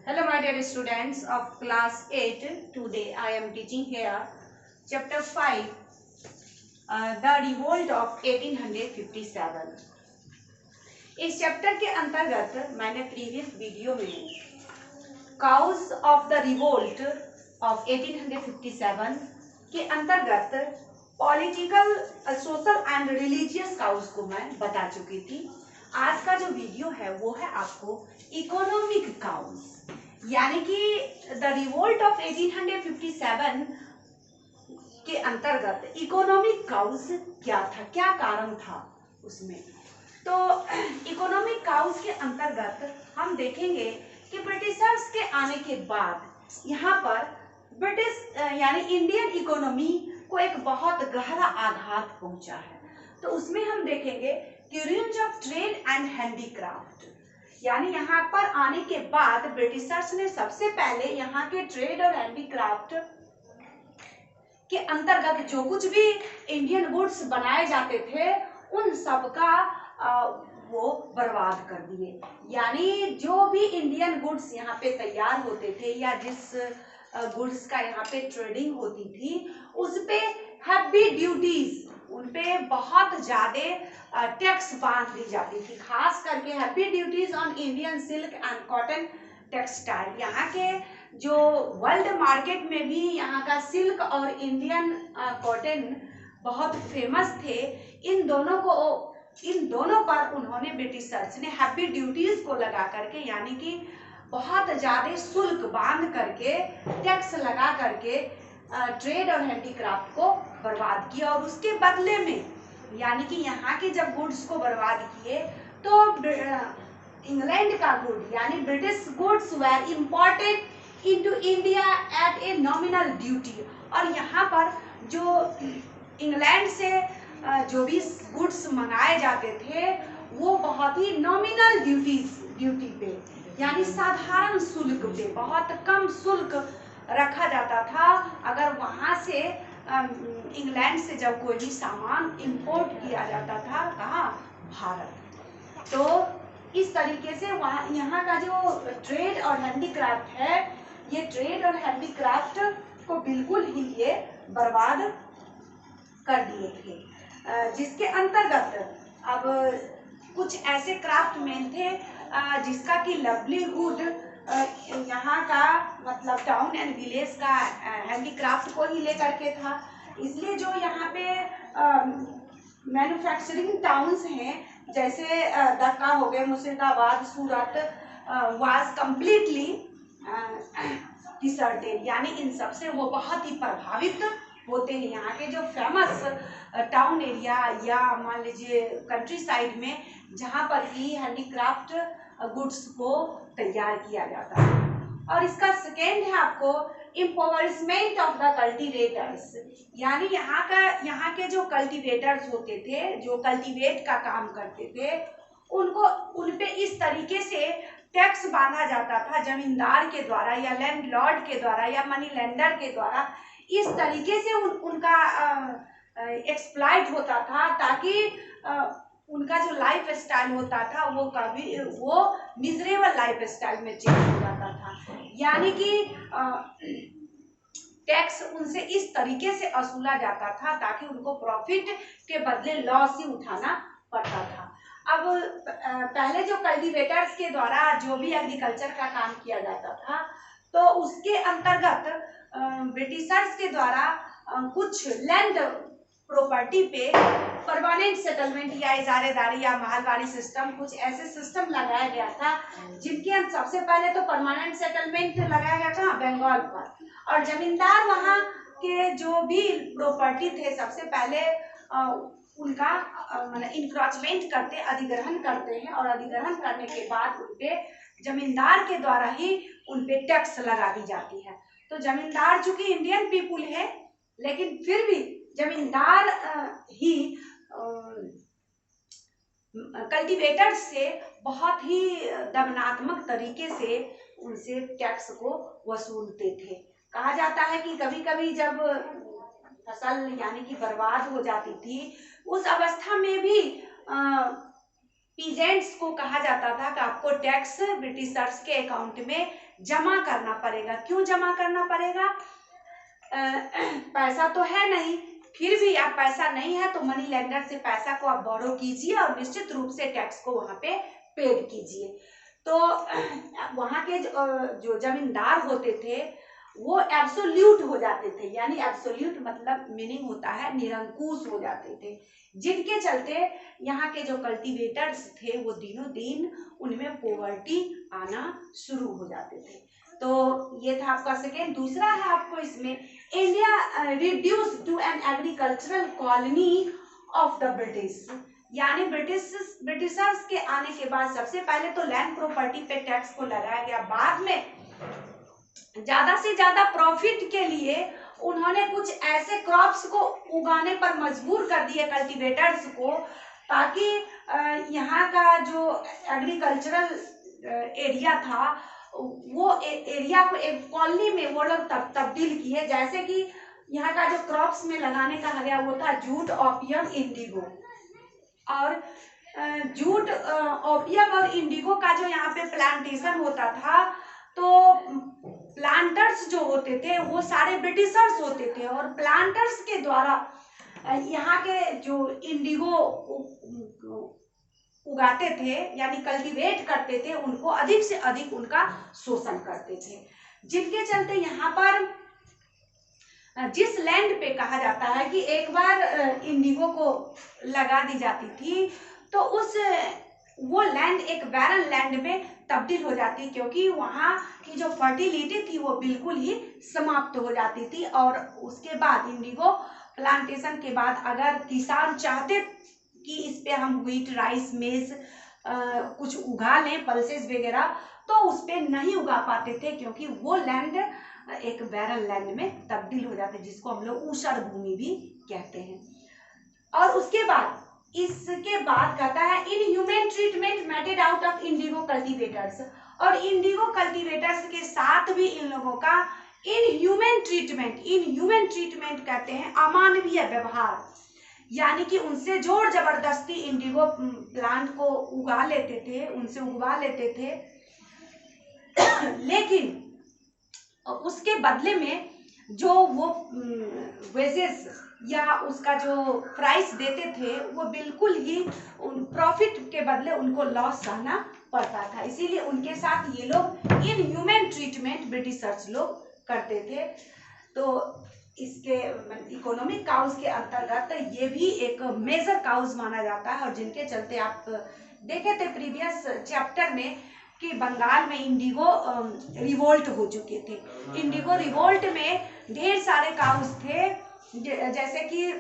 Hello my dear students of class 8. Today I am teaching here chapter 5, The Revolt of 1857. इस chapter के अंतर्गत मैंने previous video में cause of the revolt of 1857 के अंतर्गत political, social and religious cause को मैं बता चुकी थी। आज का जो वीडियो है वो है आपको इकोनॉमिक काउज, यानी कि द रिवोल्ट ऑफ 1857 के अंतर्गत इकोनॉमिक काउज क्या था, क्या कारण था उसमें। तो इकोनॉमिक काउज के अंतर्गत हम देखेंगे कि ब्रिटिशर्स के आने के बाद यहाँ पर ब्रिटिश यानी इंडियन इकोनॉमी को एक बहुत गहरा आघात पहुंचा है। तो उसमें हम देखेंगे कि range of trade and handicraft, यानी यहाँ पर आने के बाद ब्रिटिशर्स ने सबसे पहले यहाँ के ट्रेड और हैंडीक्राफ्ट के अंतर्गत जो कुछ भी इंडियन गुड्स बनाए जाते थे उन सब का वो बर्बाद कर दिए। यानी जो भी इंडियन गुड्स यहाँ पे तैयार होते थे या जिस गुड्स का यहाँ पे ट्रेडिंग होती थी उस पे हैवी ड्यूटीज, उन पे बहुत ज्यादा टैक्स बांध दी जाती थी, खास करके heavy duties on Indian silk and cotton textile. यहाँ के जो वर्ल्ड मार्केट में भी यहाँ का सिल्क और इंडियन कॉटन बहुत फेमस थे। इन दोनों पर उन्होंने ब्रिटिशर्स ने हैवी ड्यूटीज को लगा करके, यानी कि बहुत ज्यादा शुल्क बांध करके, टैक्स लगा करके ट्रेड और हैंडीक्राफ्ट को बर्बाद किया। और उसके बदले में, यानी कि यहाँ के जब गुड्स को बर्बाद किए तो इंग्लैंड का गुड यानी British goods were imported into India at a nominal duty. और यहाँ पर जो इंग्लैंड से जो भी गुड्स मंगाए जाते थे वो बहुत ही नॉमिनल ड्यूटी पे, यानी साधारण शुल्क पे, बहुत कम शुल्क रखा जाता था। अगर वहाँ से इंग्लैंड से जब कोई भी सामान इंपोर्ट किया जाता था, कहाँ, भारत, तो इस तरीके से वहाँ यहाँ का जो ट्रेड और हैंडीक्राफ्ट है, ये ट्रेड और हैंडीक्राफ्ट को बिल्कुल ही ये बर्बाद कर दिए थे। जिसके अंतर्गत अब कुछ ऐसे क्राफ्टमैन थे जिसका कि लवलीहुड यहाँ का मतलब टाउन एंड विलेज का हैंडीक्राफ्ट को ही लेकर के था। इसलिए जो यहाँ पे मैन्युफैक्चरिंग टाउन्स हैं जैसे दक्का हो गए, मुर्शिदाबाद, सूरत, वाज कम्प्लीटली डिसर्टेड, यानी इन सब से वो बहुत ही प्रभावित होते हैं। यहाँ के जो फेमस टाउन एरिया या मान लीजिए कंट्री साइड में जहाँ पर ही हैंडीक्राफ्ट गुड्स को तैयार किया जाता है। और इसका सेकेंड है आपको इम्पोवरिशमेंट ऑफ द कल्टीवेटर्स, यानी यहाँ के जो कल्टीवेटर्स होते थे, जो कल्टीवेट का काम करते थे, उन पे इस तरीके से टैक्स बांधा जाता था जमींदार के द्वारा या लैंडलॉर्ड के द्वारा या मनी लेंडर के द्वारा। इस तरीके से उनका एक्सप्लॉइट होता था ताकि उनका जो लाइफ स्टाइल होता था वो मिजरेबल लाइफ स्टाइल में चेंज हो जाता था। यानी कि टैक्स उनसे इस तरीके से वसूला जाता था ताकि उनको प्रॉफिट के बदले लॉस ही उठाना पड़ता था। अब पहले जो कल्टीवेटर्स के द्वारा जो भी एग्रीकल्चर का काम किया जाता था तो उसके अंतर्गत ब्रिटिशर्स के द्वारा कुछ लैंड प्रॉपर्टी पे परमानेंट सेटलमेंट या इजारेदारी या मालवाड़ी सिस्टम, कुछ ऐसे सिस्टम लगाया गया था जिनके सबसे पहले तो परमानेंट सेटलमेंट लगाया गया था बंगाल पर। और जमींदार वहाँ के जो भी प्रॉपर्टी थे सबसे पहले उनका मतलब इंक्रोचमेंट करते, अधिग्रहण करते हैं, और अधिग्रहण करने के बाद उनपे जमींदार के द्वारा ही उनपे टैक्स लगा दी जाती है। तो जमींदार चूंकि इंडियन पीपुल है लेकिन फिर भी जमींदार ही कल्टीवेटर से बहुत ही दमनात्मक तरीके से उनसे टैक्स को वसूलते थे। कहा जाता है कि कभी कभी जब फसल यानी कि बर्बाद हो जाती थी उस अवस्था में भी पीजेंट्स को कहा जाता था कि आपको टैक्स ब्रिटिशर्स के अकाउंट में जमा करना पड़ेगा। क्यों जमा करना पड़ेगा? पैसा तो है नहीं, फिर भी आप पैसा नहीं है तो मनी लेंडर से पैसा को आप बोरो कीजिए और निश्चित रूप से टैक्स को वहां पे पेड कीजिए। तो वहां के जो जमींदार होते थे वो एब्सोल्यूट हो जाते थे, यानी एब्सोल्यूट मतलब मीनिंग होता है निरंकुश हो जाते थे, जिनके चलते यहाँ के जो कल्टीवेटर्स थे वो दिनों दिन उनमें पॉवर्टी आना शुरू हो जाते थे। तो ये था आपका सेकेंड। दूसरा है आपको इसमें, India reduce to an agricultural colony of the British, यानी ब्रिटिशर्स के आने के बाद सबसे पहले तो लैंड प्रॉपर्टी पे टैक्स को लगाया गया, बाद में ज्यादा से ज्यादा प्रॉफिट के लिए उन्होंने कुछ ऐसे क्रॉप्स को उगाने पर मजबूर कर दिए कल्टीवेटर्स को, ताकि यहाँ का जो एग्रीकल्चरल एरिया था वो एरिया को एक कॉलोनी में वो लोग तब्दील किए। जैसे कि यहाँ का जो क्रॉप्स में लगाने का गया वो था जूट, ओपियम, इंडिगो। और जूट, ओपियम और इंडिगो का जो यहाँ पे प्लांटेशन होता था, तो प्लांटर्स जो होते थे वो सारे ब्रिटिशर्स होते थे, और प्लांटर्स के द्वारा यहाँ के जो इंडिगो उगाते थे यानी कल्टीवेट करते थे, उनको अधिक से अधिक उनका शोषण करते थे, जिनके चलते यहाँ पर जिस लैंड पे कहा जाता है कि एक बार इंडिगो को लगा दी जाती थी तो वो लैंड एक बैरन लैंड में तब्दील हो जाती, क्योंकि वहाँ की जो फर्टिलिटी थी वो बिल्कुल ही समाप्त हो जाती थी। और उसके बाद इंडिगो प्लांटेशन के बाद अगर किसान चाहते कि इस पे हम व्हीट, राइस, मेज कुछ उगा लें, पल्सेस वगैरह, तो उस पे नहीं उगा पाते थे, क्योंकि वो लैंड एक बैरन लैंड में तब्दील हो जाते, जिसको हम लोग ऊसर भूमि भी कहते हैं। और उसके बाद इसके बाद कहता है inhuman treatment mated out of Indigo cultivators, और इंडिगो कल्टीवेटर्स के साथ भी इन लोगों का इनह्यूमन ट्रीटमेंट कहते हैं अमानवीय व्यवहार, यानी कि उनसे जोर जबरदस्ती इंडिगो प्लांट को उगा लेते थे, उनसे उगवा लेते थे, लेकिन उसके बदले में जो वो वेजेस या उसका जो प्राइस देते थे वो बिल्कुल ही प्रॉफिट के बदले उनको लॉस सहना पड़ता था। इसीलिए उनके साथ ये लोग इनह्यूमन ट्रीटमेंट ब्रिटिशर्स लोग करते थे। तो इसके इकोनॉमिक काउज के अंतर्गत ये भी एक मेजर काउज माना जाता है, और जिनके चलते आप देखे थे प्रीवियस चैप्टर में कि बंगाल में इंडिगो रिवोल्ट हो चुके थे। इंडिगो रिवोल्ट में ढेर सारे काउज थे, जैसे कि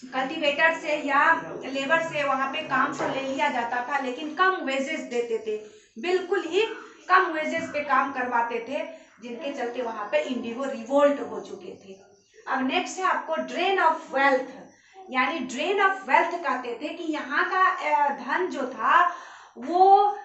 कल्टीवेटर से या लेबर से वहां पे काम को ले लिया जाता था, लेकिन कम वेजेस देते थे, बिल्कुल ही कम वेजेस पे काम करवाते थे, जिनके चलते वहां पे इंडिगो रिवोल्ट हो चुके थे। अब नेक्स्ट है आपको ड्रेन ऑफ वेल्थ, यानी ड्रेन ऑफ वेल्थ कहते थे कि यहाँ का धन जो था वो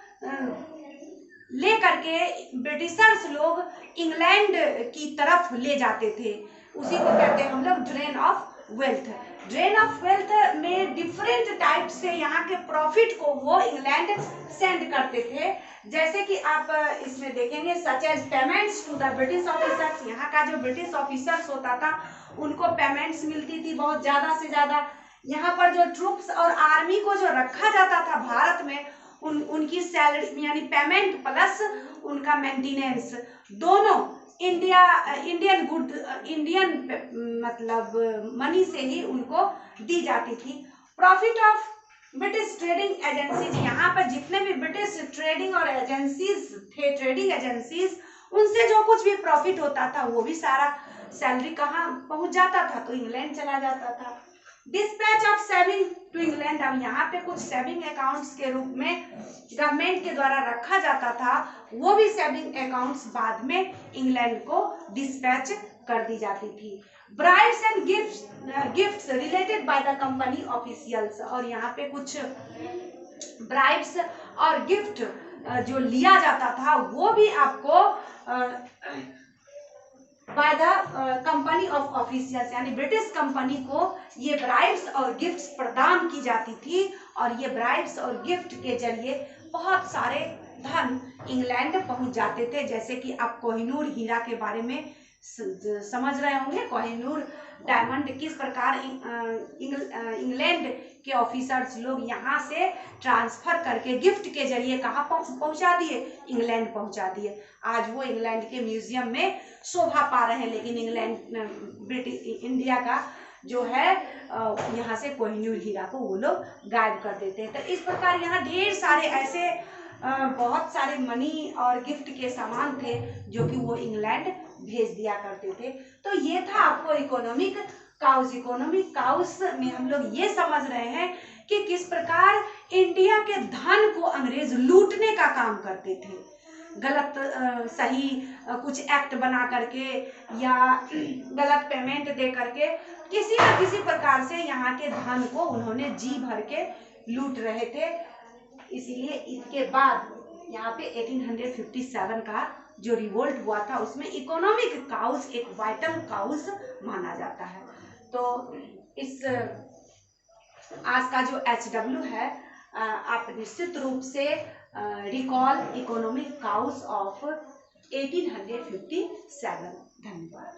ले करके ब्रिटिशर्स लोग इंग्लैंड की तरफ ले जाते थे, उसी को कहते हैं हम लोग drain of wealth. Drain of wealth में डिफरेंट टाइप से यहाँ के प्रॉफिट को वो इंग्लैंड सेंड करते थे, जैसे कि आप इसमें देखेंगे such as payments to the British officers. यहाँ का जो ब्रिटिश ऑफिसर्स होता था उनको पेमेंट्स मिलती थी बहुत ज़्यादा से ज़्यादा। यहाँ पर जो ट्रूप्स और आर्मी को जो रखा जाता था भारत में, उनकी सैलरी यानी पेमेंट प्लस उनका मेंटेनेंस दोनों इंडियन मतलब मनी से ही उनको दी जाती थी। Profit of British trading agencies, यहाँ पर जितने भी ब्रिटिश ट्रेडिंग और एजेंसीज थे, ट्रेडिंग एजेंसीज, उनसे जो कुछ भी प्रॉफिट होता था वो भी सारा सैलरी कहाँ पहुंच जाता था, तो इंग्लैंड चला जाता था। Dispatch of saving to England, अब यहाँ पे कुछ सेविंग अकाउंट्स के रूप में गवर्नमेंट के द्वारा रखा जाता था, वो भी सेविंग अकाउंट्स बाद में इंग्लैंड को डिस्पैच कर दी जाती थी। Brides and gifts related by the company officials, और यहाँ पे कुछ ब्राइड्स और गिफ्ट जो लिया जाता था वो भी आपको by the company of officials, यानी ब्रिटिश कंपनी को ये ब्राइब्स और गिफ्ट्स प्रदान की जाती थी और ये ब्राइब्स और गिफ्ट के जरिए बहुत सारे धन इंग्लैंड पहुंच जाते थे। जैसे कि आप कोहिनूर हीरा के बारे में समझ रहे होंगे। कोहिनूर डायमंड किस प्रकार इंग्लैंड के ऑफिसर्स लोग यहाँ से ट्रांसफर करके गिफ्ट के जरिए कहाँ पहुंचा दिए, इंग्लैंड पहुंचा दिए। आज वो इंग्लैंड के म्यूजियम में शोभा पा रहे हैं, लेकिन इंग्लैंड इंडिया का जो है यहाँ से कोहिनूर हीरा को वो लोग गायब कर देते हैं। तो इस प्रकार यहाँ ढेर सारे ऐसे बहुत सारे मनी और गिफ्ट के सामान थे जो कि वो इंग्लैंड भेज दिया करते थे। तो ये था आपको इकोनॉमिक काउस। इकोनॉमिक काउस में हम लोग ये समझ रहे हैं कि किस प्रकार इंडिया के धन को अंग्रेज लूटने का काम करते थे। गलत सही कुछ एक्ट बना करके या गलत पेमेंट दे करके किसी न किसी प्रकार से यहाँ के धन को उन्होंने जी भर के लूट रहे थे। इसीलिए इसके बाद यहाँ पे 1857 का जो रिवोल्ट हुआ था उसमें इकोनॉमिक काउस एक वाइटल काउस माना जाता है। तो इस आज का जो HW है आप निश्चित रूप से रिकॉल इकोनॉमिक काउस ऑफ 1857। धन्यवाद।